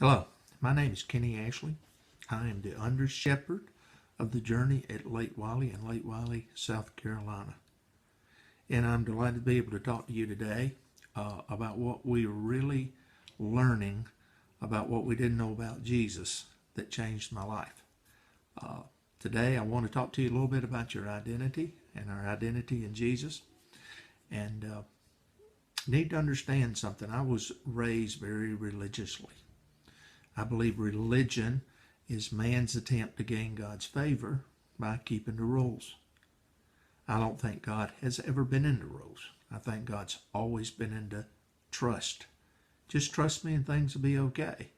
Hello, my name is Kenny Ashley. I am the under shepherd of the journey at Lake Wiley in Lake Wiley, South Carolina. And I'm delighted to be able to talk to you today about what we're really learning about what we didn't know about Jesus that changed my life. Today I want to talk to you a little bit about your identity and our identity in Jesus. And need to understand something. I was raised very religiously. I believe religion is man's attempt to gain God's favor by keeping the rules. I don't think God has ever been into rules. I think God's always been into trust. Just trust me and things will be okay.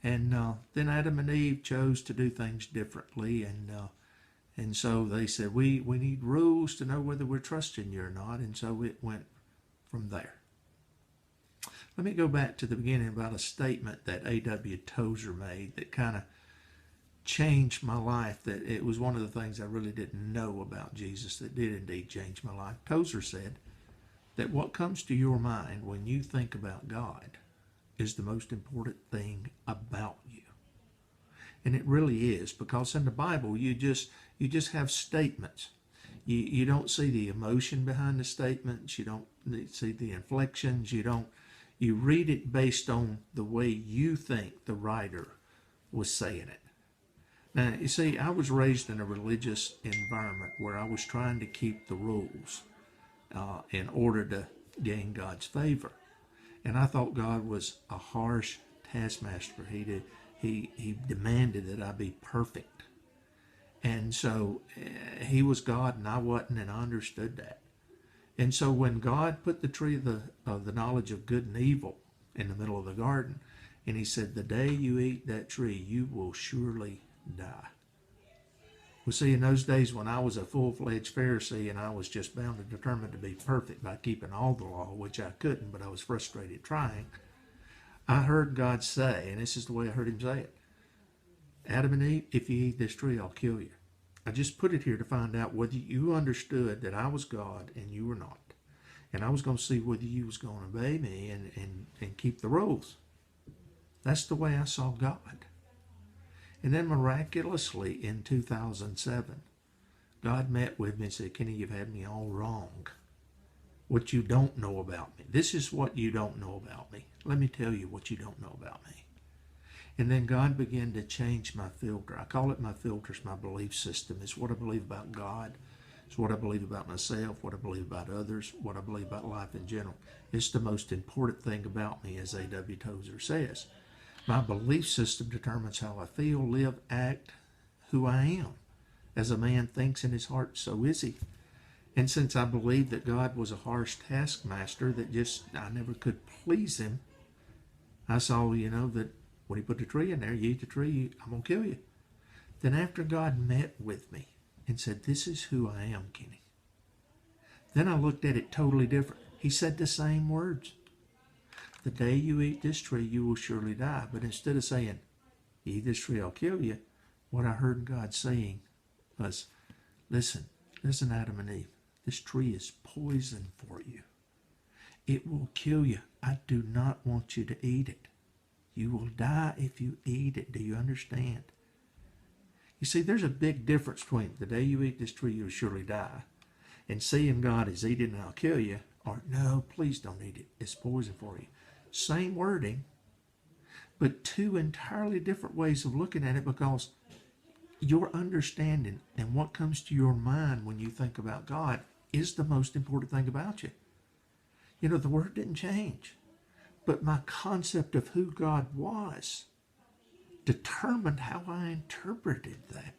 And then Adam and Eve chose to do things differently, and so they said, we need rules to know whether we're trusting you or not, and so it went from there. Let me go back to the beginning about a statement that A.W. Tozer made that kind of changed my life. That it was one of the things I really didn't know about Jesus that did indeed change my life. Tozer said that what comes to your mind when you think about God is the most important thing about you. And it really is, because in the Bible you just have statements. You don't see the emotion behind the statements. You don't see the inflections. You read it based on the way you think the writer was saying it. Now, you see, I was raised in a religious environment where I was trying to keep the rules in order to gain God's favor. And I thought God was a harsh taskmaster. He demanded that I be perfect. And so he was God and I wasn't, and I understood that. And so when God put the tree of the knowledge of good and evil in the middle of the garden, and he said, the day you eat that tree, you will surely die. Well, see, in those days when I was a full-fledged Pharisee and I was just bound and determined to be perfect by keeping all the law, which I couldn't, but I was frustrated trying, I heard God say, and this is the way I heard him say it, Adam and Eve, if you eat this tree, I'll kill you. I just put it here to find out whether you understood that I was God and you were not. And I was going to see whether you was going to obey me and keep the rules. That's the way I saw God. And then miraculously in 2007, God met with me and said, Kenny, you've had me all wrong. What you don't know about me. This is what you don't know about me. Let me tell you what you don't know about me. And then God began to change my filter. I call it my filters, my belief system. It's what I believe about God. It's what I believe about myself, what I believe about others, what I believe about life in general. It's the most important thing about me, as A.W. Tozer says. My belief system determines how I feel, live, act, who I am. As a man thinks in his heart, so is he. And since I believed that God was a harsh taskmaster that I never could please him, I saw, that when he put the tree in there, you eat the tree, I'm going to kill you. Then after God met with me and said, this is who I am, Kenny. Then I looked at it totally different. He said the same words. The day you eat this tree, you will surely die. But instead of saying, you eat this tree, I'll kill you, what I heard God saying was, listen, Adam and Eve, this tree is poison for you. It will kill you. I do not want you to eat it. You will die if you eat it. Do you understand? You see, there's a big difference between the day you eat this tree, you'll surely die, and seeing God as eat it and I'll kill you, or no, please don't eat it. It's poison for you. Same wording, but two entirely different ways of looking at it, because your understanding and what comes to your mind when you think about God is the most important thing about you. The word didn't change. But my concept of who God was determined how I interpreted that.